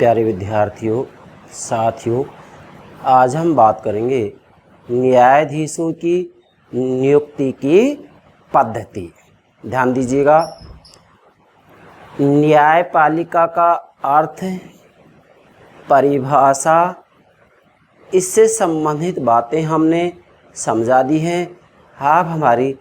प्यारे विद्यार्थियों, साथियों, आज हम बात करेंगे न्यायाधीशों की नियुक्ति की पद्धति। ध्यान दीजिएगा, न्यायपालिका का अर्थ, परिभाषा, इससे संबंधित बातें हमने समझा दी हैं। आप हमारी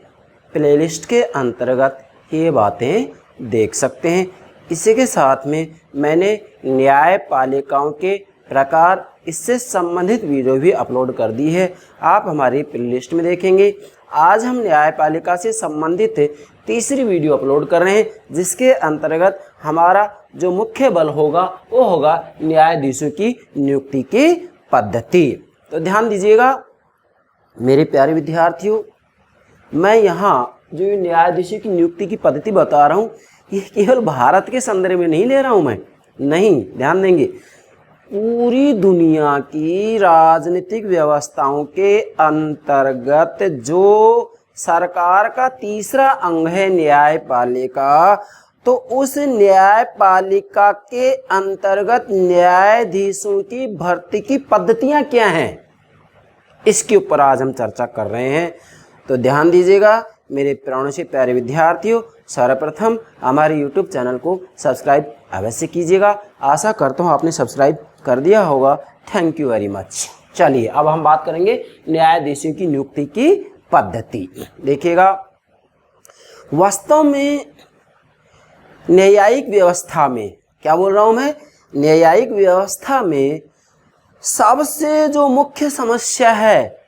प्लेलिस्ट के अंतर्गत ये बातें देख सकते हैं। इसी के साथ में मैंने न्यायपालिकाओं के प्रकार, इससे संबंधित वीडियो भी अपलोड कर दी है, आप हमारी प्लेलिस्ट में देखेंगे। आज हम न्यायपालिका से संबंधित तीसरी वीडियो अपलोड कर रहे हैं, जिसके अंतर्गत हमारा जो मुख्य बल होगा वो होगा न्यायाधीशों की नियुक्ति की पद्धति। तो ध्यान दीजिएगा मेरे प्यारे विद्यार्थियों, मैं यहाँ जो न्यायाधीशों की नियुक्ति की पद्धति बता रहा हूँ, ये केवल भारत के संदर्भ में नहीं ले रहा हूँ मैं, नहीं, ध्यान देंगे, पूरी दुनिया की राजनीतिक व्यवस्थाओं के अंतर्गत जो सरकार का तीसरा अंग है न्यायपालिका, तो उस न्यायपालिका के अंतर्गत न्यायाधीशों की भर्ती की पद्धतियां क्या हैं, इसके ऊपर आज हम चर्चा कर रहे हैं। तो ध्यान दीजिएगा मेरे प्राणों से प्यारे विद्यार्थियों, सर्वप्रथम हमारे YouTube चैनल को सब्सक्राइब अवश्य कीजिएगा। आशा करता हूँ आपने सब्सक्राइब कर दिया होगा। Thank you very much. चलिए अब हम बात करेंगे न्यायाधीशों की नियुक्ति की पद्धति। देखिएगा, वास्तव में न्यायिक व्यवस्था में, क्या बोल रहा हूँ मैं, न्यायिक व्यवस्था में सबसे जो मुख्य समस्या है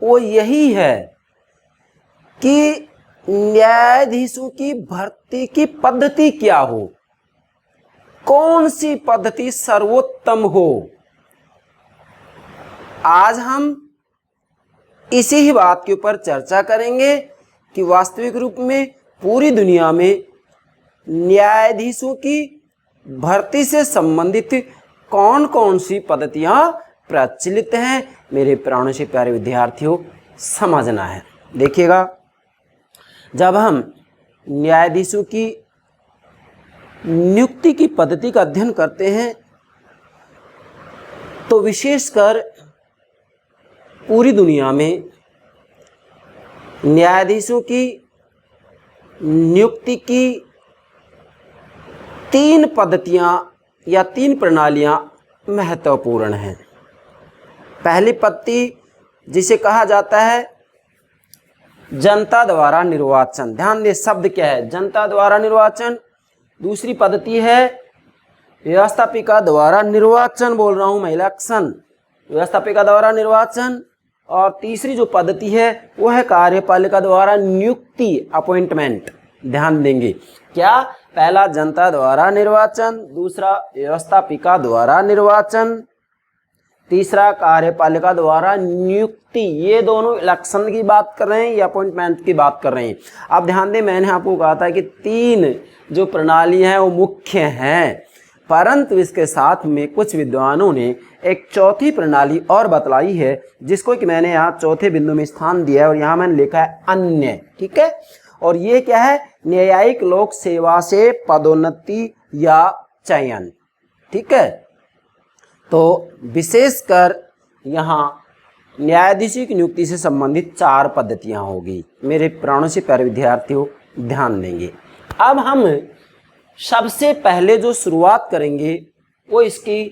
वो यही है कि न्यायाधीशों की भर्ती की पद्धति क्या हो, कौन सी पद्धति सर्वोत्तम हो। आज हम इसी ही बात के ऊपर चर्चा करेंगे कि वास्तविक रूप में पूरी दुनिया में न्यायाधीशों की भर्ती से संबंधित कौन कौन सी पद्धतियां प्रचलित हैं। मेरे प्राणों से प्यारे विद्यार्थियों, समझना है। देखिएगा, जब हम न्यायाधीशों की नियुक्ति की पद्धति का अध्ययन करते हैं तो विशेषकर पूरी दुनिया में न्यायाधीशों की नियुक्ति की तीन पद्धतियां या तीन प्रणालियां महत्वपूर्ण हैं। पहली पद्धति जिसे कहा जाता है जनता द्वारा निर्वाचन। ध्यान दें, शब्द क्या है, जनता द्वारा निर्वाचन। दूसरी पद्धति है व्यवस्थापिका द्वारा निर्वाचन, बोल रहा हूं मैं, इलेक्शन, व्यवस्थापिका द्वारा निर्वाचन। और तीसरी जो पद्धति है वो है कार्यपालिका द्वारा नियुक्ति, अपॉइंटमेंट। ध्यान देंगे, क्या, पहला जनता द्वारा निर्वाचन, दूसरा व्यवस्थापिका द्वारा निर्वाचन, तीसरा कार्यपालिका द्वारा नियुक्ति। ये दोनों इलेक्शन की बात कर रहे हैं या अपॉइंटमेंट की बात कर रहे हैं। अब ध्यान दें, मैंने आपको कहा था कि तीन जो प्रणाली हैं वो मुख्य हैं, परंतु इसके साथ में कुछ विद्वानों ने एक चौथी प्रणाली और बतलाई है, जिसको कि मैंने यहाँ चौथे बिंदु में स्थान दिया है और यहाँ मैंने लिखा है अन्य। ठीक है, और ये क्या है, न्यायिक लोक सेवा से पदोन्नति या चयन। ठीक है, तो विशेषकर यहाँ न्यायाधीशों की नियुक्ति से संबंधित चार पद्धतियाँ होगी। मेरे प्राणों से प्यारे विद्यार्थियों, ध्यान देंगे। अब हम सबसे पहले जो शुरुआत करेंगे वो इसकी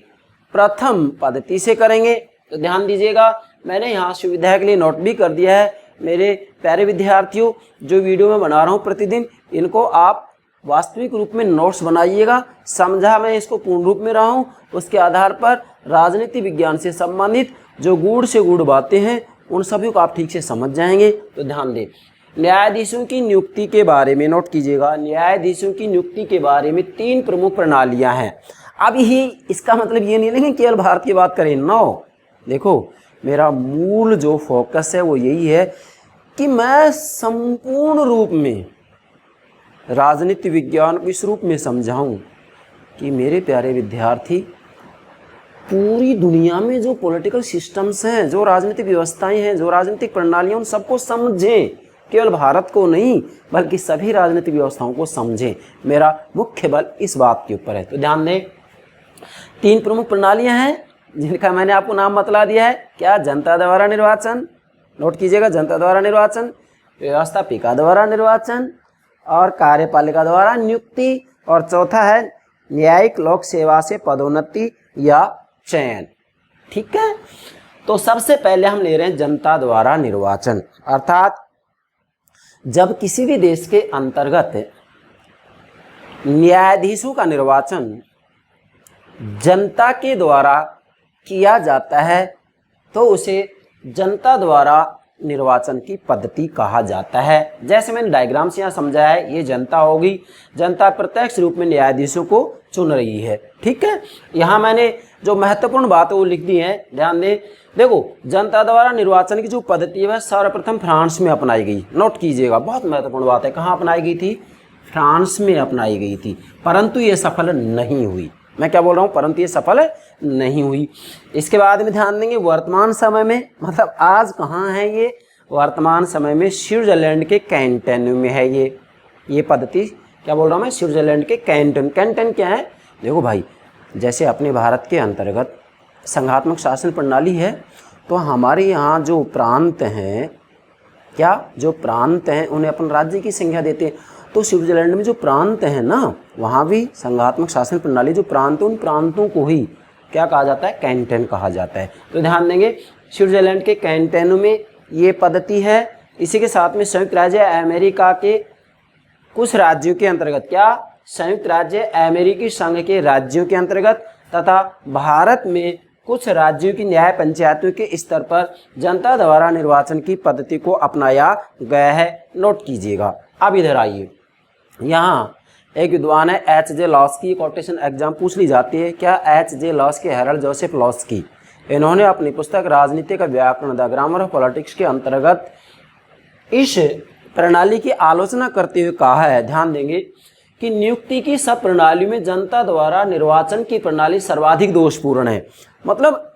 प्रथम पद्धति से करेंगे। तो ध्यान दीजिएगा, मैंने यहाँ सुविधा के लिए नोट भी कर दिया है। मेरे प्यारे विद्यार्थियों, जो वीडियो मैं बना रहा हूँ प्रतिदिन, इनको आप वास्तविक रूप में नोट्स बनाइएगा। समझा मैं इसको पूर्ण रूप में रहा हूँ, उसके आधार पर राजनीति विज्ञान से संबंधित जो गूढ़ से गूढ़ बातें हैं उन सभी को आप ठीक से समझ जाएंगे। तो ध्यान दें, न्यायाधीशों की नियुक्ति के बारे में नोट कीजिएगा, न्यायाधीशों की नियुक्ति के बारे में तीन प्रमुख प्रणालियां हैं। अब यही इसका मतलब ये नहीं है कि केवल भारत की बात करें, नो। देखो, मेरा मूल जो फोकस है वो यही है कि मैं संपूर्ण रूप में राजनीति विज्ञान को इस रूप में समझाऊं कि मेरे प्यारे विद्यार्थी, पूरी दुनिया में जो पॉलिटिकल सिस्टम्स हैं, जो राजनीतिक व्यवस्थाएं हैं, जो राजनीतिक प्रणालियां, उन सबको समझें। केवल भारत को नहीं बल्कि सभी राजनीतिक व्यवस्थाओं को समझें। मेरा मुख्य बल इस बात के ऊपर है। तो ध्यान दें, तीन प्रमुख प्रणालियां हैं जिनका मैंने आपको नाम बतला दिया है। क्या? जनता द्वारा निर्वाचन, नोट कीजिएगा, जनता द्वारा निर्वाचन, व्यवस्थापिका द्वारा निर्वाचन और कार्यपालिका द्वारा नियुक्ति, और चौथा है न्यायिक लोक सेवा से पदोन्नति या चयन। ठीक है, तो सबसे पहले हम ले रहे हैं जनता द्वारा निर्वाचन, अर्थात जब किसी भी देश के अंतर्गत न्यायाधीशों का निर्वाचन जनता के द्वारा किया जाता है तो उसे जनता द्वारा निर्वाचन की पद्धति कहा जाता है। जैसे मैंने डायग्राम से यहाँ समझाया है, ये जनता होगी, जनता प्रत्यक्ष रूप में न्यायाधीशों को चुन रही है। ठीक है, यहाँ मैंने जो महत्वपूर्ण बात है वो लिख दी है, ध्यान दें। देखो, जनता द्वारा निर्वाचन की जो पद्धति है वह सर्वप्रथम फ्रांस में अपनाई गई। नोट कीजिएगा, बहुत महत्वपूर्ण बात है। कहाँ अपनाई गई थी? फ्रांस में अपनाई गई थी, परंतु ये सफल नहीं हुई। मैं क्या बोल रहा हूँ? परंतु ये सफल नहीं हुई। इसके बाद में ध्यान देंगे वर्तमान समय में, मतलब आज कहाँ है ये? वर्तमान समय में स्विट्जरलैंड के कैंटन में है ये पद्धति। क्या बोल रहा हूँ मैं? स्विट्जरलैंड के कैंटन। कैंटन क्या है? देखो भाई, जैसे अपने भारत के अंतर्गत संघात्मक शासन प्रणाली है, तो हमारे यहाँ जो प्रांत हैं, क्या जो प्रांत हैं उन्हें अपन राज्य की संज्ञा देते हैं। तो स्विट्जरलैंड में जो प्रांत हैं ना, वहाँ भी संघात्मक शासन प्रणाली, जो प्रांत, उन प्रांतों को ही क्या कहा जाता है? कैंटन कहा जाता है। तो ध्यान देंगे, स्विट्जरलैंड के कैंटन में ये पद्धति है। इसी के साथ में संयुक्त राज्य अमेरिका के कुछ राज्यों के अंतर्गत, क्या? संयुक्त राज्य अमेरिकी संघ के राज्यों के अंतर्गत तथा भारत में कुछ राज्यों की न्याय पंचायतों के स्तर पर जनता द्वारा निर्वाचन की पद्धति को अपनाया गया है। नोट कीजिएगा। अब इधर आइए, यहाँ एक विद्वान है H.J. लॉस्की, कोटेशन एग्जाम पूछ ली जाती है। क्या? H.J. Laski, Herald Joseph Laski, इन्होंने अपनी पुस्तक राजनीति का व्याकरण, द ग्रामर ऑफ पॉलिटिक्स के अंतर्गत इस प्रणाली की आलोचना करते हुए कहा है, ध्यान देंगे, कि नियुक्ति की सब प्रणाली में जनता द्वारा निर्वाचन की प्रणाली सर्वाधिक दोषपूर्ण है। मतलब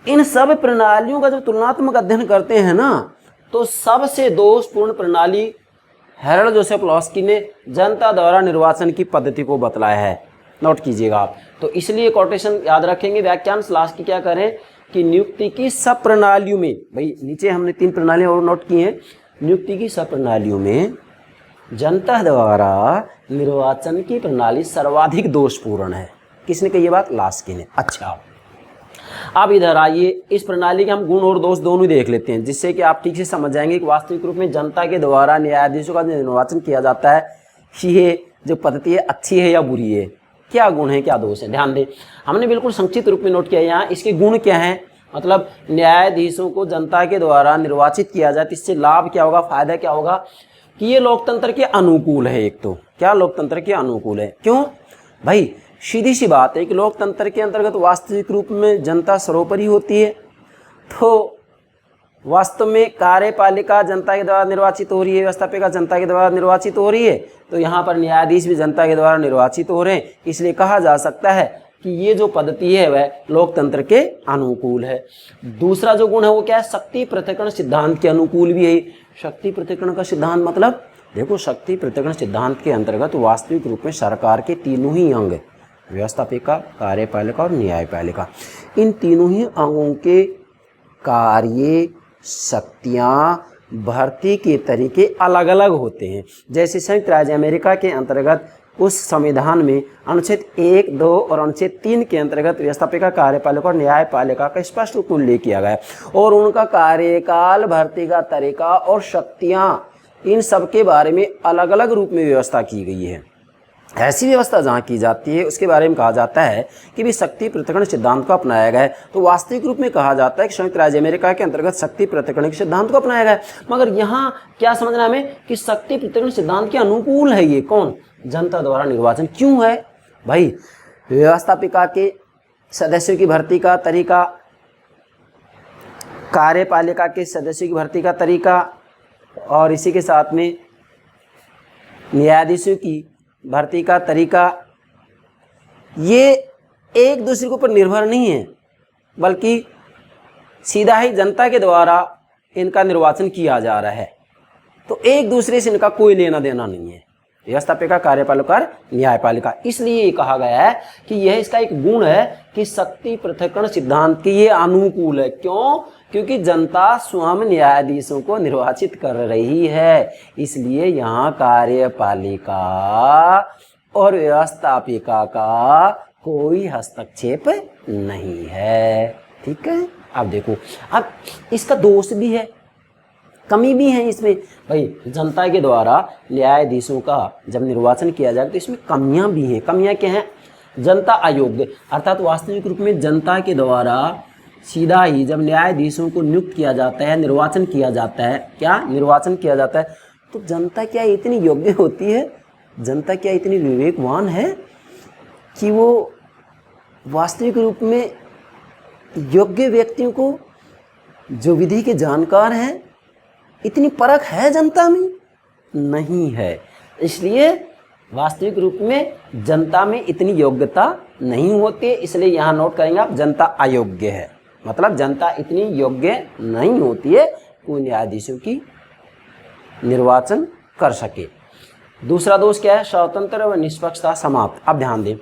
इन सब प्रणालियों का जब तुलनात्मक अध्ययन करते हैं ना, तो सबसे दोषपूर्ण प्रणाली हेरल्ड जोसेफ लॉस्की ने जनता द्वारा निर्वाचन की पद्धति को बतलाया है। नोट कीजिएगा आप। तो इसलिए कोटेशन याद रखेंगे, व्याख्यान लास्ट की क्या करें कि नियुक्ति की सब प्रणालियों में, भाई नीचे हमने तीन प्रणालियां और नोट की हैं, नियुक्ति की सब प्रणालियों में जनता द्वारा निर्वाचन की प्रणाली सर्वाधिक दोषपूर्ण है। किसने कही ये बात? लॉस्की ने। अच्छा, अब इधर आइए, इस प्रणाली के हम गुण और दोष दोनों देख लेते हैं, जिससे कि आप ठीक से समझ जाएंगे कि वास्तविक रूप में जनता के द्वारा न्यायाधीशों का निर्वाचन किया जाता है, ये जो पद्धति है अच्छी है या बुरी है, क्या गुण है क्या दोष है। ध्यान दें, हमने बिल्कुल संक्षिप्त रूप में नोट किया यहाँ इसके गुण क्या हैं। मतलब न्यायाधीशों को जनता के द्वारा निर्वाचित किया जाए तो इससे लाभ क्या होगा, फायदा क्या होगा कि ये लोकतंत्र के अनुकूल है। एक तो क्या लोकतंत्र के अनुकूल है? क्यों भाई? सीधी सी बात है कि लोकतंत्र के अंतर्गत वास्तविक रूप में जनता सर्वोपरि होती है। तो वास्तव में कार्यपालिका जनता के द्वारा निर्वाचित हो रही है, व्यवस्थापिका जनता के द्वारा निर्वाचित हो रही है, तो यहाँ पर न्यायाधीश भी जनता के द्वारा निर्वाचित हो रहे हैं। इसलिए कहा जा सकता है कि ये जो पद्धति है वह लोकतंत्र के अनुकूल है। दूसरा जो गुण है वो क्या है? शक्ति पृथक्करण सिद्धांत के अनुकूल भी है। शक्ति पृथक्करण का सिद्धांत मतलब देखो, शक्ति पृथक्करण सिद्धांत के अंतर्गत वास्तविक रूप में सरकार के तीनों ही अंग, व्यवस्थापिका, कार्यपालिका और न्यायपालिका, इन तीनों ही अंगों के कार्य, शक्तियाँ, भर्ती के तरीके अलग अलग होते हैं। जैसे संयुक्त राज्य अमेरिका के अंतर्गत उस संविधान में अनुच्छेद 1, 2 और अनुच्छेद 3 के अंतर्गत व्यवस्थापिका, कार्यपालिका और न्यायपालिका का स्पष्ट रूप में उल्लेख किया गया है और उनका कार्यकाल, भर्ती का तरीका और शक्तियाँ, इन सब के बारे में अलग अलग रूप में व्यवस्था की गई है। ऐसी व्यवस्था जहाँ की जाती है उसके बारे में कहा जाता है कि भी शक्ति पृथक्करण सिद्धांत को अपनाया गया है। तो वास्तविक रूप में कहा जाता है कि संयुक्त राज्य अमेरिका के अंतर्गत शक्ति पृथक्करण के सिद्धांत को अपनाया गया है। मगर यहाँ क्या समझना हमें कि शक्ति पृथक्करण सिद्धांत के अनुकूल है ये कौन? जनता द्वारा निर्वाचन। क्यों है भाई? व्यवस्थापिका के सदस्यों की भर्ती का तरीका, कार्यपालिका के सदस्यों की भर्ती का तरीका और इसी के साथ में न्यायाधीशों की भर्ती का तरीका, ये एक दूसरे के ऊपर निर्भर नहीं है, बल्कि सीधा ही जनता के द्वारा इनका निर्वाचन किया जा रहा है। तो एक दूसरे से इनका कोई लेना देना नहीं है। व्यवस्थापिका, कार्यपालिका और न्यायपालिका। इसलिए ये कहा गया है कि यह इसका एक गुण है कि शक्ति पृथक्करण सिद्धांत के ये अनुकूल है। क्यों? क्योंकि जनता स्वयं न्यायाधीशों को निर्वाचित कर रही है, इसलिए यहाँ कार्यपालिका और व्यवस्थापिका का कोई हस्तक्षेप नहीं है। ठीक है, अब देखो, अब इसका दोष भी है, कमी भी है इसमें। भाई जनता के द्वारा न्यायाधीशों का जब निर्वाचन किया जाए तो इसमें कमियां भी हैं। कमियां क्या हैं? जनता अयोग्य, अर्थात वास्तविक रूप में जनता के द्वारा सीधा ही जब न्यायाधीशों को नियुक्त किया जाता है, निर्वाचन किया जाता है, क्या निर्वाचन किया जाता है, तो जनता क्या इतनी योग्य होती है, जनता क्या इतनी विवेकवान है कि वो वास्तविक रूप में योग्य व्यक्तियों को, जो विधि के जानकार हैं, इतनी परख है जनता में? नहीं है। इसलिए वास्तविक रूप में जनता में इतनी योग्यता नहीं होती, इसलिए यहाँ नोट करेंगे आप, जनता अयोग्य है, मतलब जनता इतनी योग्य नहीं होती है कि वो न्यायाधीशों की निर्वाचन कर सके। दूसरा दोष क्या है? स्वतंत्र व निष्पक्षता समाप्त। अब ध्यान दें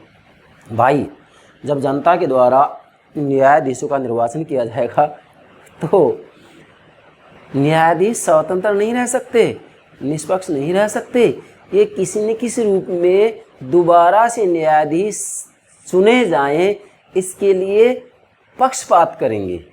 भाई, जब जनता के द्वारा न्यायाधीशों का निर्वाचन किया जाएगा तो न्यायाधीश स्वतंत्र नहीं रह सकते, निष्पक्ष नहीं रह सकते। ये किसी न किसी रूप में दोबारा से न्यायाधीश चुने जाएं, इसके लिए पक्षपात करेंगे।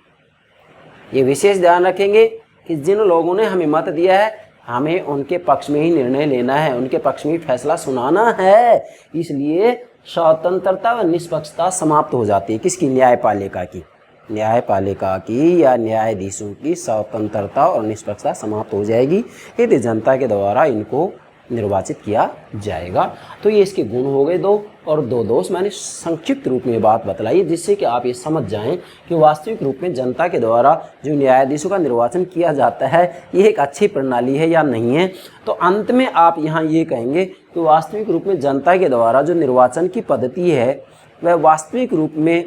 ये विशेष ध्यान रखेंगे कि जिन लोगों ने हमें मत दिया है, हमें उनके पक्ष में ही निर्णय लेना है, उनके पक्ष में ही फैसला सुनाना है। इसलिए स्वतंत्रता व निष्पक्षता समाप्त हो जाती है। किसकी? न्यायपालिका की। न्यायपालिका की या न्यायाधीशों की स्वतंत्रता और निष्पक्षता समाप्त हो जाएगी यदि जनता के द्वारा इनको निर्वाचित किया जाएगा। तो ये इसके गुण हो गए दो, और दो दोष मैंने संक्षिप्त रूप में बात बतलाई, जिससे कि आप ये समझ जाएं कि वास्तविक रूप में जनता के द्वारा जो न्यायाधीशों का निर्वाचन किया जाता है ये एक अच्छी प्रणाली है या नहीं है। तो अंत में आप यहाँ ये कहेंगे कि वास्तविक रूप में जनता के द्वारा जो निर्वाचन की पद्धति है वह वास्तविक रूप में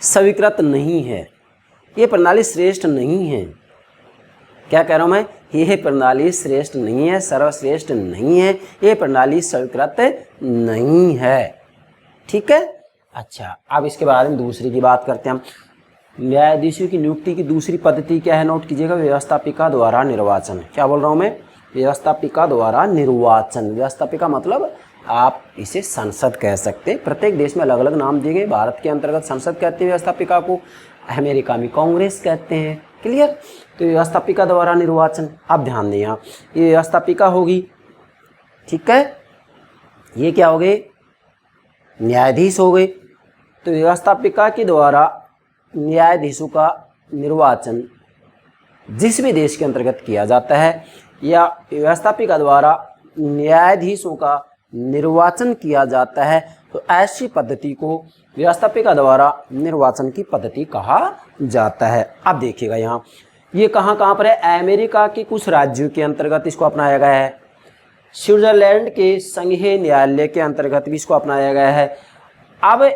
स्वीकृत नहीं है, ये प्रणाली श्रेष्ठ नहीं है। क्या कह रहा हूँ मैं? यह प्रणाली श्रेष्ठ नहीं है, सर्वश्रेष्ठ नहीं है, ये प्रणाली स्वीकृत नहीं है। ठीक है, अच्छा, अब इसके बारे में दूसरी की बात करते हैं हम। न्यायाधीशों की नियुक्ति की दूसरी पद्धति क्या है? नोट कीजिएगा, व्यवस्थापिका द्वारा निर्वाचन। क्या बोल रहा हूँ मैं? व्यवस्थापिका द्वारा निर्वाचन। व्यवस्थापिका मतलब आप इसे संसद कह सकते हैं। प्रत्येक देश में अलग अलग नाम दिए गए। भारत के अंतर्गत संसद कहते हैं व्यवस्थापिका को, अमेरिका में कांग्रेस कहते हैं। क्लियर? तो व्यवस्थापिका द्वारा निर्वाचन। अब ध्यान दें, यहाँ ये व्यवस्थापिका होगी, ठीक है, ये क्या हो गए? न्यायाधीश हो गए। तो व्यवस्थापिका के द्वारा न्यायाधीशों का निर्वाचन जिस भी देश के अंतर्गत किया जाता है, या व्यवस्थापिका द्वारा न्यायाधीशों का निर्वाचन किया जाता है, तो ऐसी पद्धति को व्यवस्थापिका द्वारा निर्वाचन की पद्धति कहा जाता है। अब देखिएगा यहाँ ये कहाँ पर है? अमेरिका के कुछ राज्यों के अंतर्गत इसको अपनाया गया है, स्विट्जरलैंड के संघीय न्यायालय के अंतर्गत भी इसको अपनाया गया है। अब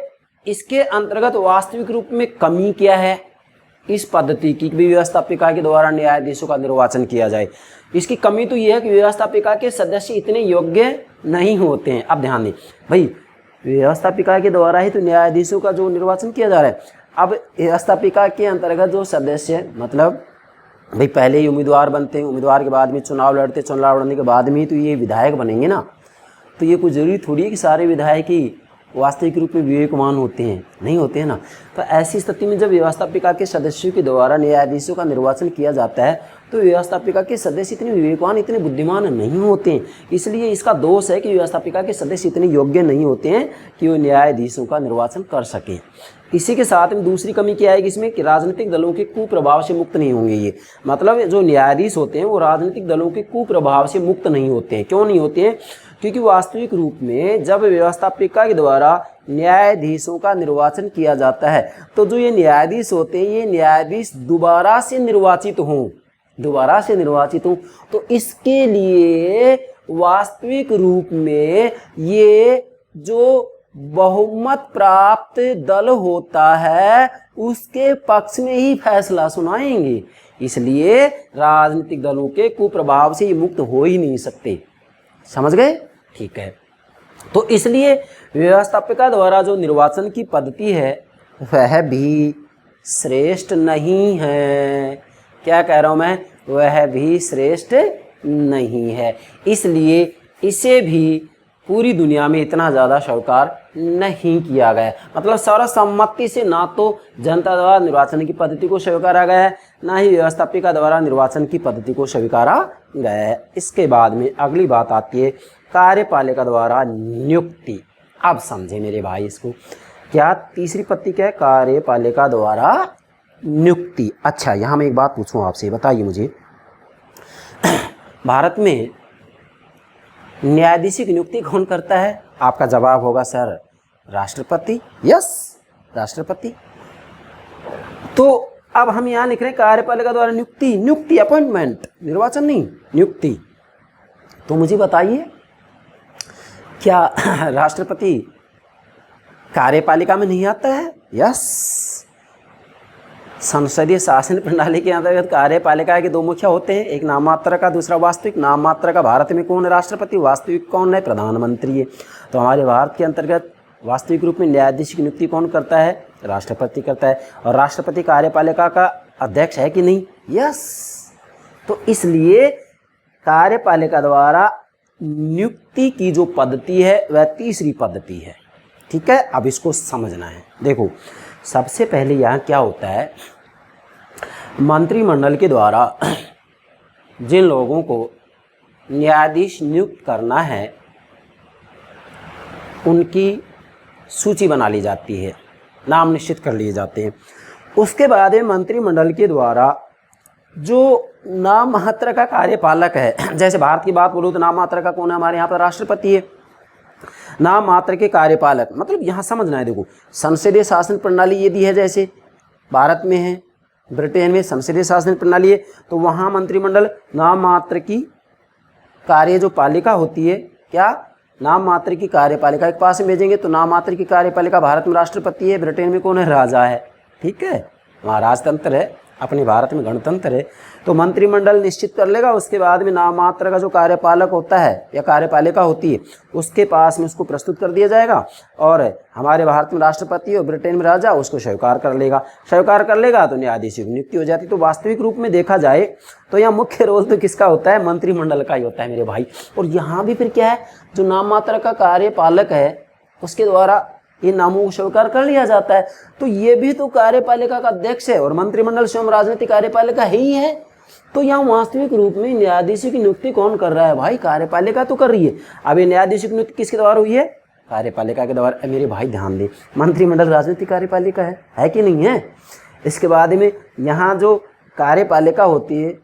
इसके अंतर्गत वास्तविक रूप में कमी क्या है इस पद्धति की भी व्यवस्थापिका के द्वारा न्यायाधीशों का निर्वाचन किया जाए? इसकी कमी तो यह है कि व्यवस्थापिका के सदस्य इतने योग्य नहीं होते हैं। अब ध्यान दें भाई, व्यवस्थापिका के द्वारा ही तो न्यायाधीशों का जो निर्वाचन किया जा रहा है। अब व्यवस्थापिका के अंतर्गत जो सदस्य, मतलब भाई पहले ही उम्मीदवार बनते हैं, उम्मीदवार के बाद में चुनाव लड़ते, चुनाव लड़ने के बाद में ही तो ये विधायक बनेंगे ना। तो ये कोई जरूरी थोड़ी है कि सारे विधायक ही वास्तविक रूप में विवेकवान होते हैं, नहीं होते हैं ना। तो ऐसी स्थिति में जब व्यवस्थापिका के सदस्यों के द्वारा न्यायाधीशों का निर्वाचन किया जाता है तो व्यवस्थापिका के सदस्य इतने विवेकवान, इतने बुद्धिमान नहीं होते हैं। इसलिए इसका दोष है कि व्यवस्थापिका के सदस्य इतने योग्य नहीं होते हैं कि वो न्यायाधीशों का निर्वाचन कर सकें। इसी के साथ में दूसरी कमी क्या आएगी इसमें कि राजनीतिक दलों के कुप्रभाव से मुक्त नहीं होंगे ये। मतलब जो न्यायाधीश होते हैं वो राजनीतिक दलों के कुप्रभाव से मुक्त नहीं होते हैं। क्यों नहीं होते हैं? क्योंकि वास्तविक रूप में जब व्यवस्थापिका के द्वारा न्यायाधीशों का निर्वाचन किया जाता है तो जो ये न्यायाधीश होते हैं ये न्यायाधीश दोबारा से निर्वाचित हों, दोबारा से निर्वाचित हों। तो इसके लिए वास्तविक रूप में ये जो बहुमत प्राप्त दल होता है उसके पक्ष में ही फैसला सुनाएंगे। इसलिए राजनीतिक दलों के कुप्रभाव से ये मुक्त हो ही नहीं सकते। समझ गए? ठीक है। तो इसलिए व्यवस्थापिका द्वारा जो निर्वाचन की पद्धति है वह भी श्रेष्ठ नहीं है। क्या कह रहा हूँ मैं? वह भी श्रेष्ठ नहीं है। इसलिए इसे भी पूरी दुनिया में इतना ज़्यादा स्वीकार नहीं किया गया। मतलब सर्वसम्मति से ना तो जनता द्वारा निर्वाचन की पद्धति को स्वीकारा गया है, ना ही व्यवस्थापिका द्वारा निर्वाचन की पद्धति को स्वीकारा गया है। इसके बाद में अगली बात आती है कार्यपालिका द्वारा नियुक्ति। अब समझे मेरे भाई इसको, क्या तीसरी पत्ती क्या है? कार्यपालिका द्वारा नियुक्ति। अच्छा, यहाँ मैं एक बात पूछूं आपसे, बताइए मुझे, भारत में न्यायाधीश की नियुक्ति कौन करता है? आपका जवाब होगा सर राष्ट्रपति। यस, राष्ट्रपति। तो अब हम यहाँ लिख रहे हैं कार्यपालिका द्वारा नियुक्ति, नियुक्ति अपॉइंटमेंट, निर्वाचन नहीं, नियुक्ति। तो मुझे बताइए क्या राष्ट्रपति कार्यपालिका में नहीं आता है? यस, संसदीय शासन प्रणाली के अंतर्गत कार्यपालिका के दो मुखिया होते हैं, एक नाम मात्र का, दूसरा वास्तविक। नाम मात्र का भारत में कौन है? राष्ट्रपति। वास्तविक कौन है? प्रधानमंत्री है। तो हमारे भारत के अंतर्गत वास्तविक रूप में न्यायाधीश की नियुक्ति कौन करता है? राष्ट्रपति करता है। और राष्ट्रपति कार्यपालिका का अध्यक्ष है कि नहीं? यस। तो इसलिए कार्यपालिका द्वारा नियुक्ति की जो पद्धति है वह तीसरी पद्धति है। ठीक है, अब इसको समझना है। देखो, सबसे पहले यहाँ क्या होता है, मंत्रिमंडल के द्वारा जिन लोगों को न्यायाधीश नियुक्त करना है उनकी सूची बना ली जाती है, नाम निश्चित कर लिए जाते हैं। उसके बाद मंत्रिमंडल के द्वारा जो नाम मात्र का कार्यपालक है, जैसे भारत की बात बोलूँ तो नाम मात्र का कौन है? हमारे यहाँ पर राष्ट्रपति है। नाम मात्र के कार्यपालक मतलब यहाँ समझना है, देखो संसदीय शासन प्रणाली यदि है, जैसे भारत में है, ब्रिटेन में संसदीय शासन प्रणाली है, तो वहाँ मंत्रिमंडल नाम मात्र की कार्य जो पालिका होती है, क्या नाम मात्र की कार्यपालिका के पास में भेजेंगे। तो नाम मात्र की कार्यपालिका भारत में राष्ट्रपति है, ब्रिटेन में कौन है? राजा है। ठीक है, वहाँ राजतंत्र है, अपने भारत में गणतंत्र है। तो मंत्रिमंडल निश्चित कर लेगा, उसके बाद में नाम मात्र का जो कार्यपालक होता है या कार्यपालिका होती है उसके पास में उसको प्रस्तुत कर दिया जाएगा, और हमारे भारत में राष्ट्रपति और ब्रिटेन में राजा उसको स्वीकार कर लेगा। स्वीकार कर लेगा तो न्यायाधीश की नियुक्ति हो जाती। तो वास्तविक रूप में देखा जाए तो यहाँ मुख्य रोल तो किसका होता है? मंत्रिमंडल का ही होता है मेरे भाई। और यहाँ भी फिर क्या है, जो नाम मात्र का कार्यपालक है उसके द्वारा ये नामों को स्वीकार कर लिया जाता है। तो ये भी तो कार्यपालिका का अध्यक्ष है और मंत्रिमंडल स्वयं राजनीतिक कार्यपालिका ही है। तो यहाँ वास्तविक रूप में न्यायाधीश की नियुक्ति कौन कर रहा है? भाई कार्यपालिका तो कर रही है। अब ये न्यायाधीश की नियुक्ति किसके द्वारा हुई है? कार्यपालिका के द्वारा। मेरे भाई ध्यान दें, मंत्रिमंडल राजनीतिक कार्यपालिका है कि नहीं है? इसके बाद में यहाँ जो कार्यपालिका होती है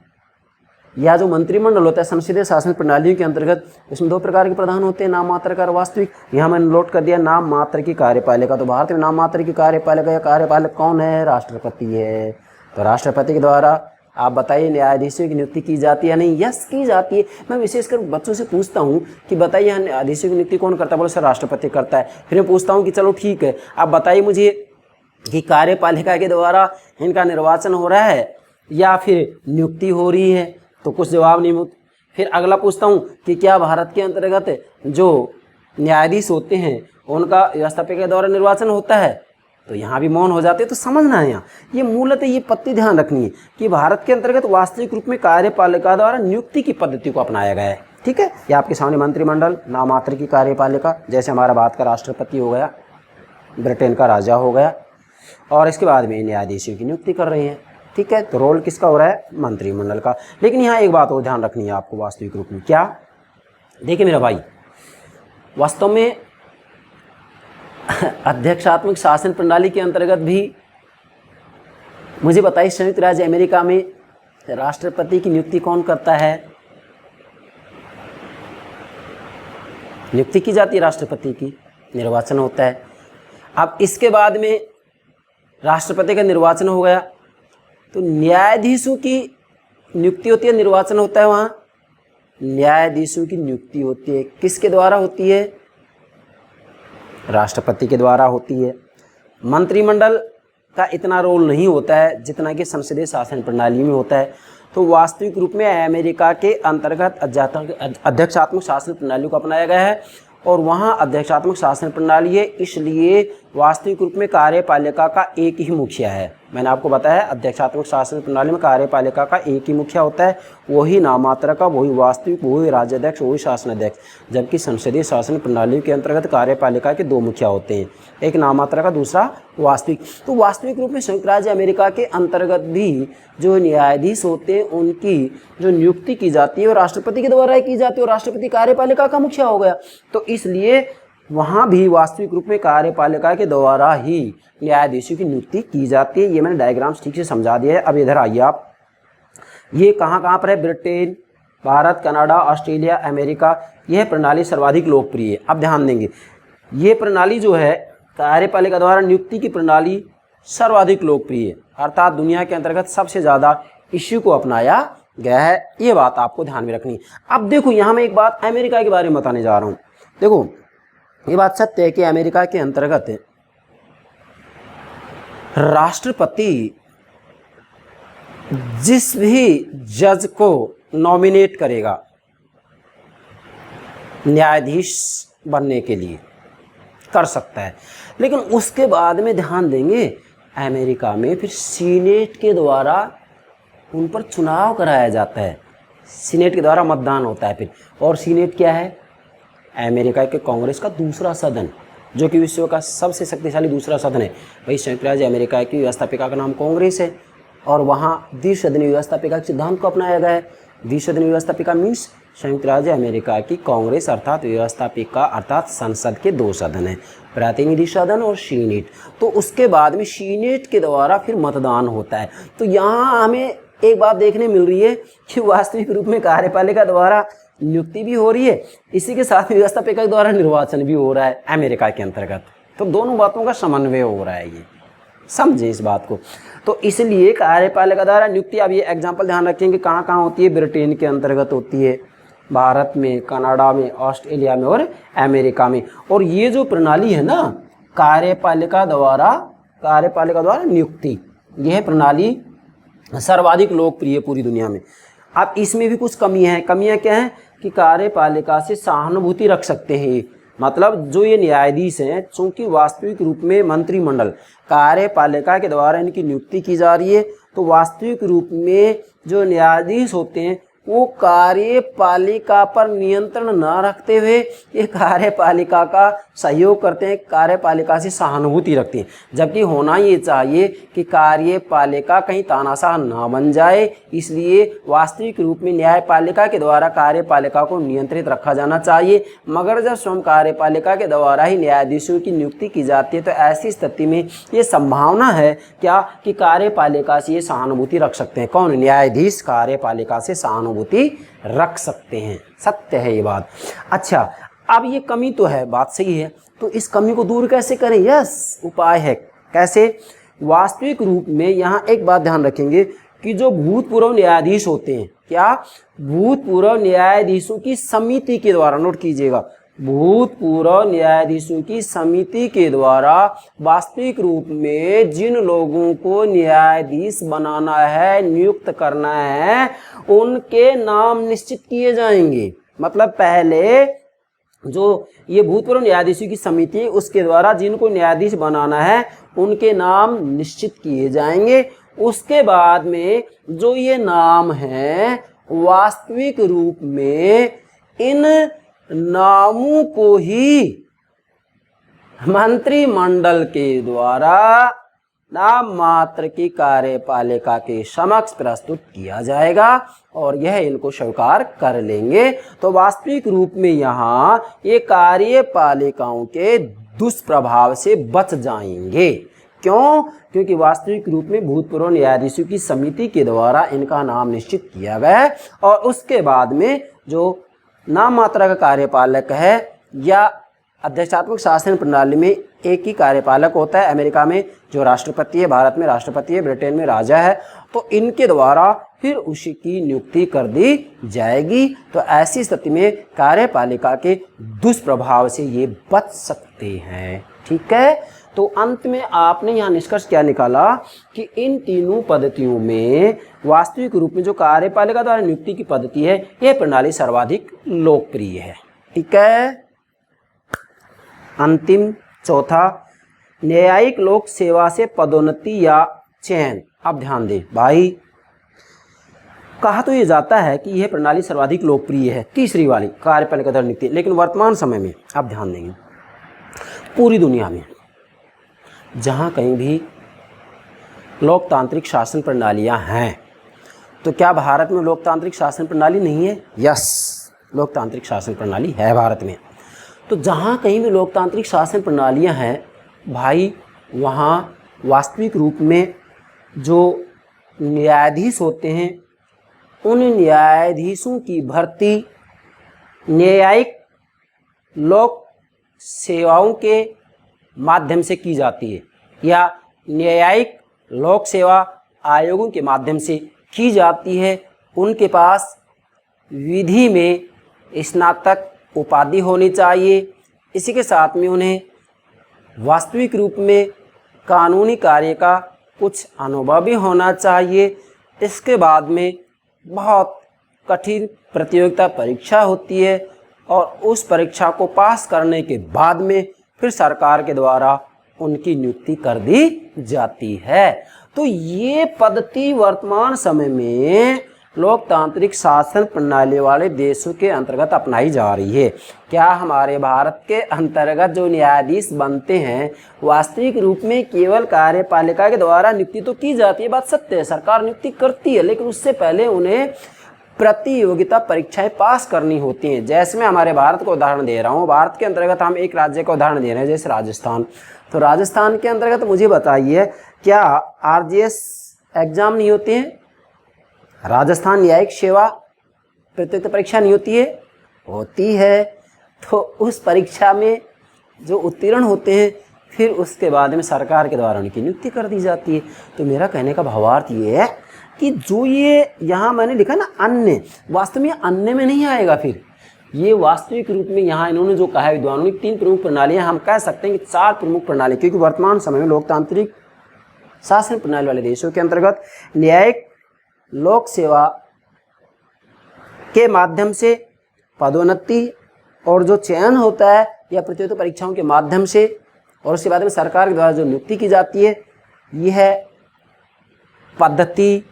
या जो मंत्रिमंडल होता है संसदीय शासन प्रणाली के अंतर्गत, इसमें दो प्रकार के प्रधान होते हैं, नाम मात्र का और वास्तविक। यहाँ मैंने नोट कर दिया नाम मात्र की कार्यपालिका। तो भारत में नाम मात्र की कार्यपालिका या कार्यपालक कौन है? राष्ट्रपति है। तो राष्ट्रपति के द्वारा आप बताइए न्यायाधीशों की नियुक्ति की जाती है या नहीं? यस, की जाती है। मैं विशेषकर बच्चों से पूछता हूँ कि बताइए यहाँ न्यायाधीशों की नियुक्ति कौन करता है? बोले सर राष्ट्रपति करता है। फिर मैं पूछता हूँ कि चलो ठीक है, आप बताइए मुझे कि कार्यपालिका के द्वारा इनका निर्वाचन हो रहा है या फिर नियुक्ति हो रही है? तो कुछ जवाब नहीं मिलता। फिर अगला पूछता हूँ कि क्या भारत के अंतर्गत जो न्यायाधीश होते हैं उनका व्यवस्थापिका के द्वारा निर्वाचन होता है? तो यहाँ भी मौन हो जाते हैं। तो समझना है यहाँ, ये मूलतः ये पत्ती ध्यान रखनी है कि भारत के अंतर्गत वास्तविक रूप में कार्यपालिका द्वारा नियुक्ति की पद्धति को अपनाया गया है। ठीक है, ये आपके सामने मंत्रिमंडल, नाम मात्र की कार्यपालिका, जैसे हमारा भारत का राष्ट्रपति हो गया, ब्रिटेन का राजा हो गया, और इसके बाद में न्यायाधीशों की नियुक्ति कर रहे हैं। ठीक है, तो रोल किसका हो रहा है? मंत्रिमंडल का। लेकिन यहाँ एक बात और ध्यान रखनी है आपको वास्तविक रूप में, क्या? देखिए मेरा भाई, वास्तव में अध्यक्षात्मक शासन प्रणाली के अंतर्गत भी मुझे बताइए संयुक्त राज्य अमेरिका में राष्ट्रपति की नियुक्ति कौन करता है? नियुक्ति की जाती है राष्ट्रपति की, निर्वाचन होता है। अब इसके बाद में राष्ट्रपति का निर्वाचन हो गया तो न्यायाधीशों की नियुक्ति होती है, निर्वाचन होता है। वहाँ न्यायाधीशों की नियुक्ति होती है, किसके द्वारा होती है? राष्ट्रपति के द्वारा होती है। मंत्रिमंडल का इतना रोल नहीं होता है जितना कि संसदीय शासन प्रणाली में होता है। तो वास्तविक रूप में अमेरिका के अंतर्गत अध्यक्षात्मक शासन प्रणाली को अपनाया गया है और वहाँ अध्यक्षात्मक शासन प्रणाली है, इसलिए वास्तविक रूप में कार्यपालिका का एक ही मुखिया है। मैंने आपको बताया अध्यक्षात्मक शासन प्रणाली में कार्यपालिका का एक ही मुखिया होता है, वही नामात्र का, वही वास्तविक, वही राज्याध्यक्ष, वही शासनाध्यक्ष। जबकि संसदीय शासन प्रणाली के अंतर्गत कार्यपालिका के दो मुखिया होते हैं, एक नामात्र का, दूसरा वास्तविक। तो वास्तविक रूप में संयुक्त राज्य अमेरिका के अंतर्गत भी जो न्यायाधीश होते हैं उनकी जो नियुक्ति की जाती है वो राष्ट्रपति के द्वारा की जाती है और राष्ट्रपति कार्यपालिका का मुखिया हो गया। तो इसलिए वहाँ भी वास्तविक रूप में कार्यपालिका के द्वारा ही न्यायाधीशों की नियुक्ति की जाती है। ये मैंने डायग्राम्स ठीक से समझा दिया है। अब इधर आइए आप, ये कहाँ पर है? Britain, Bharat, Canada, Australia, America. यह प्रणाली सर्वाधिक लोकप्रिय है। अब ध्यान देंगे, ये प्रणाली जो है कार्यपालिका द्वारा नियुक्ति की प्रणाली सर्वाधिक लोकप्रिय है, अर्थात दुनिया के अंतर्गत सबसे ज़्यादा इश्यू को अपनाया गया है। ये बात आपको ध्यान में रखनी है। अब देखो, यहाँ मैं एक बात अमेरिका के बारे में बताने जा रहा हूँ। देखो, ये बात सत्य है कि अमेरिका के अंतर्गत राष्ट्रपति जिस भी जज को नॉमिनेट करेगा न्यायाधीश बनने के लिए कर सकता है, लेकिन उसके बाद में ध्यान देंगे अमेरिका में फिर सीनेट के द्वारा उन पर चुनाव कराया जाता है। सीनेट के द्वारा मतदान होता है फिर। और सीनेट क्या है? अमेरिका के कांग्रेस का दूसरा सदन, जो कि विश्व का सबसे शक्तिशाली दूसरा सदन है। वही संयुक्त राज्य अमेरिका की व्यवस्थापिका का नाम कांग्रेस है और वहाँ द्विसदनीय व्यवस्थापिका के सिद्धांत को अपनाया गया है। द्विसदनीय व्यवस्थापिका मीन्स संयुक्त राज्य अमेरिका की कांग्रेस अर्थात व्यवस्थापिका अर्थात संसद के दो सदन हैं, प्रतिनिधि सदन और सीनेट। तो उसके बाद में सीनेट के द्वारा फिर मतदान होता है। तो यहाँ हमें एक बात देखने मिल रही है कि वास्तविक रूप में कार्यपालिका द्वारा नियुक्ति भी हो रही है, इसी के साथ व्यवस्थापिका के द्वारा निर्वाचन भी हो रहा है अमेरिका के अंतर्गत। तो दोनों बातों का समन्वय हो रहा है, ये समझे इस बात को। तो इसलिए कार्यपालिका द्वारा नियुक्ति, अब ये एग्जाम्पल ध्यान रखेंगे कहाँ कहाँ होती है? ब्रिटेन के अंतर्गत होती है, भारत में, कनाडा में, ऑस्ट्रेलिया में और अमेरिका में। और ये जो प्रणाली है ना कार्यपालिका द्वारा नियुक्ति, यह प्रणाली सर्वाधिक लोकप्रिय पूरी दुनिया में। अब इसमें भी कुछ कमियां हैं। कमियां क्या हैं? कि कार्यपालिका से सहानुभूति रख सकते हैं, मतलब जो ये न्यायाधीश हैं, चूंकि वास्तविक रूप में मंत्रिमंडल कार्यपालिका के द्वारा इनकी नियुक्ति की जा रही है, तो वास्तविक रूप में जो न्यायाधीश होते हैं वो कार्यपालिका पर नियंत्रण न रखते हुए ये कार्यपालिका का सहयोग करते हैं, कार्यपालिका से सहानुभूति रखते हैं। जबकि होना ये चाहिए कि कार्यपालिका कहीं तानाशाह ना बन जाए, इसलिए वास्तविक रूप में न्यायपालिका के द्वारा कार्यपालिका को नियंत्रित रखा जाना चाहिए। मगर जब स्वयं कार्यपालिका के द्वारा ही न्यायाधीशों की नियुक्ति की जाती है तो ऐसी स्थिति में ये संभावना है क्या कि कार्यपालिका से ये सहानुभूति रख सकते हैं। कौन? न्यायाधीश कार्यपालिका से सहानुभूति रख सकते हैं। सत्य है ये बात। अच्छा, अब ये कमी तो है, बात सही है, तो इस कमी को दूर कैसे करें? यस, उपाय है। कैसे? वास्तविक रूप में यहाँ एक बात ध्यान रखेंगे कि जो भूतपूर्व न्यायाधीश होते हैं, क्या? भूतपूर्व न्यायाधीशों की समिति के द्वारा, नोट कीजिएगा, भूतपूर्व न्यायाधीशों की समिति के द्वारा वास्तविक रूप में जिन लोगों को न्यायाधीश बनाना है, नियुक्त करना है, उनके नाम निश्चित किए जाएंगे। मतलब पहले जो ये भूतपूर्व न्यायाधीशों की समिति, उसके द्वारा जिनको न्यायाधीश बनाना है उनके नाम निश्चित किए जाएंगे। उसके बाद में जो ये नाम हैं, वास्तविक रूप में इन नामों को ही मंत्रिमंडल के द्वारा नाम मात्र की कार्यपालिका के समक्ष प्रस्तुत किया जाएगा और यह इनको स्वीकार कर लेंगे। तो वास्तविक रूप में यहाँ ये कार्यपालिकाओं के दुष्प्रभाव से बच जाएंगे। क्यों? क्योंकि वास्तविक रूप में भूतपूर्व न्यायाधीशों की समिति के द्वारा इनका नाम निश्चित किया गया है और उसके बाद में जो नाम मात्रा का कार्यपालक है या अध्यक्षात्मक शासन प्रणाली में एक ही कार्यपालक होता है, अमेरिका में जो राष्ट्रपति है, भारत में राष्ट्रपति है, ब्रिटेन में राजा है, तो इनके द्वारा फिर उसी की नियुक्ति कर दी जाएगी। तो ऐसी स्थिति में कार्यपालिका के दुष्प्रभाव से ये बच सकते हैं। ठीक है, तो अंत में आपने यहाँ निष्कर्ष क्या निकाला कि इन तीनों पद्धतियों में वास्तविक रूप में जो कार्यपालिका द्वारा नियुक्ति की पद्धति है, यह प्रणाली सर्वाधिक लोकप्रिय है। ठीक है। अंतिम चौथा, न्यायिक लोक सेवा से पदोन्नति या चयन। अब ध्यान दें भाई, कहा तो ये जाता है कि यह प्रणाली सर्वाधिक लोकप्रिय है, तीसरी वाली कार्यपालिका द्वारा नियुक्ति, लेकिन वर्तमान समय में आप ध्यान देंगे पूरी दुनिया में जहाँ कहीं भी लोकतांत्रिक शासन प्रणालियाँ हैं, तो क्या भारत में लोकतांत्रिक शासन प्रणाली नहीं है? यस, लोकतांत्रिक शासन प्रणाली है भारत में। तो जहाँ कहीं भी लोकतांत्रिक शासन प्रणालियाँ हैं भाई, वहाँ वास्तविक रूप में जो न्यायाधीश होते हैं, उन न्यायाधीशों की भर्ती न्यायिक लोक सेवाओं के माध्यम से की जाती है या न्यायिक लोक सेवा आयोगों के माध्यम से की जाती है। उनके पास विधि में स्नातक उपाधि होनी चाहिए। इसी के साथ में उन्हें वास्तविक रूप में कानूनी कार्य का कुछ अनुभव भी होना चाहिए। इसके बाद में बहुत कठिन प्रतियोगिता परीक्षा होती है और उस परीक्षा को पास करने के बाद में फिर सरकार के द्वारा उनकी नियुक्ति कर दी जाती है। तो ये पद्धति वर्तमान समय में लोकतांत्रिक शासन प्रणाली वाले देशों के अंतर्गत अपनाई जा रही है। क्या हमारे भारत के अंतर्गत जो न्यायाधीश बनते हैं, वास्तविक रूप में केवल कार्यपालिका के द्वारा नियुक्ति तो की जाती है, बात सत्य है, सरकार नियुक्ति करती है, लेकिन उससे पहले उन्हें प्रतियोगिता परीक्षाएं पास करनी होती हैं। जैसे मैं हमारे भारत का उदाहरण दे रहा हूँ, भारत के अंतर्गत हम एक राज्य का उदाहरण दे रहे हैं, जैसे राजस्थान। तो राजस्थान के अंतर्गत मुझे बताइए, क्या आरजीएस एग्जाम नहीं होते हैं? राजस्थान न्यायिक सेवा प्रतियोगिता परीक्षा नहीं होती है? होती है। तो उस परीक्षा में जो उत्तीर्ण होते हैं, फिर उसके बाद में सरकार के द्वारा उनकी नियुक्ति कर दी जाती है। तो मेरा कहने का भावार्थ ये है कि जो ये यहाँ मैंने लिखा ना अन्य, वास्तव में अन्य में नहीं आएगा। फिर ये वास्तविक रूप में यहाँ इन्होंने जो कहा है विद्वानों ने, 3 प्रमुख प्रणालियाँ, हम कह सकते हैं कि 4 प्रमुख प्रणाली, क्योंकि वर्तमान समय में लोकतांत्रिक शासन प्रणाली वाले देशों के अंतर्गत न्यायिक लोक सेवा के माध्यम से पदोन्नति और जो चयन होता है या प्रतियोगिता परीक्षाओं के माध्यम से, और उसके बाद में सरकार के द्वारा जो नियुक्ति की जाती है, यह पद्धति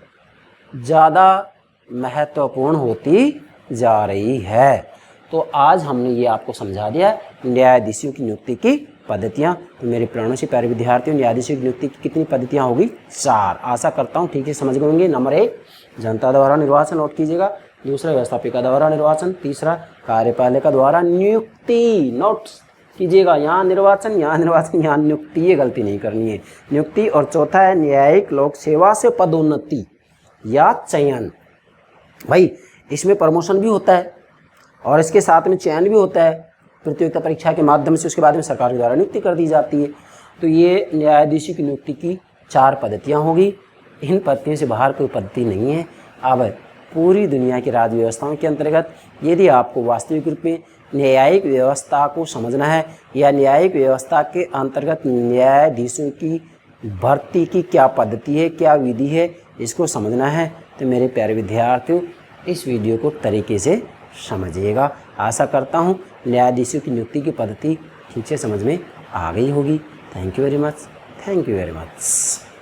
ज़्यादा महत्वपूर्ण होती जा रही है। तो आज हमने ये आपको समझा दिया न्यायाधीशों की नियुक्ति की पद्धतियाँ। तो मेरे प्राणों से प्यारे विद्यार्थियों, न्यायाधीशों की नियुक्ति की कितनी पद्धतियाँ होगी? 4। आशा करता हूँ ठीक से समझ गए होंगे। नंबर 1 जनता द्वारा निर्वाचन, नोट कीजिएगा। दूसरा व्यवस्थापिका द्वारा निर्वाचन। तीसरा कार्यपालिका द्वारा नियुक्ति, नोट कीजिएगा। यहाँ निर्वाचन, यहाँ निर्वाचन, यहाँ नियुक्ति, ये गलती नहीं करनी है, नियुक्ति। और चौथा है न्यायिक लोक सेवा से पदोन्नति या चयन। भाई इसमें प्रमोशन भी होता है और इसके साथ में चयन भी होता है प्रतियोगिता परीक्षा के माध्यम से, उसके बाद में सरकार के द्वारा नियुक्ति कर दी जाती है। तो ये न्यायाधीशों की नियुक्ति की 4 पद्धतियाँ होगी। इन पद्धतियों से बाहर कोई पद्धति नहीं है। अब पूरी दुनिया की राज्य व्यवस्थाओं के अंतर्गत यदि आपको वास्तविक रूप में न्यायिक व्यवस्था को समझना है या न्यायिक व्यवस्था के अंतर्गत न्यायाधीशों की भर्ती की क्या पद्धति है, क्या विधि है, इसको समझना है, तो मेरे प्यारे विद्यार्थियों इस वीडियो को तरीके से समझिएगा। आशा करता हूँ न्यायाधीशों की नियुक्ति की पद्धति ठीक से समझ में आ गई होगी। Thank you very much.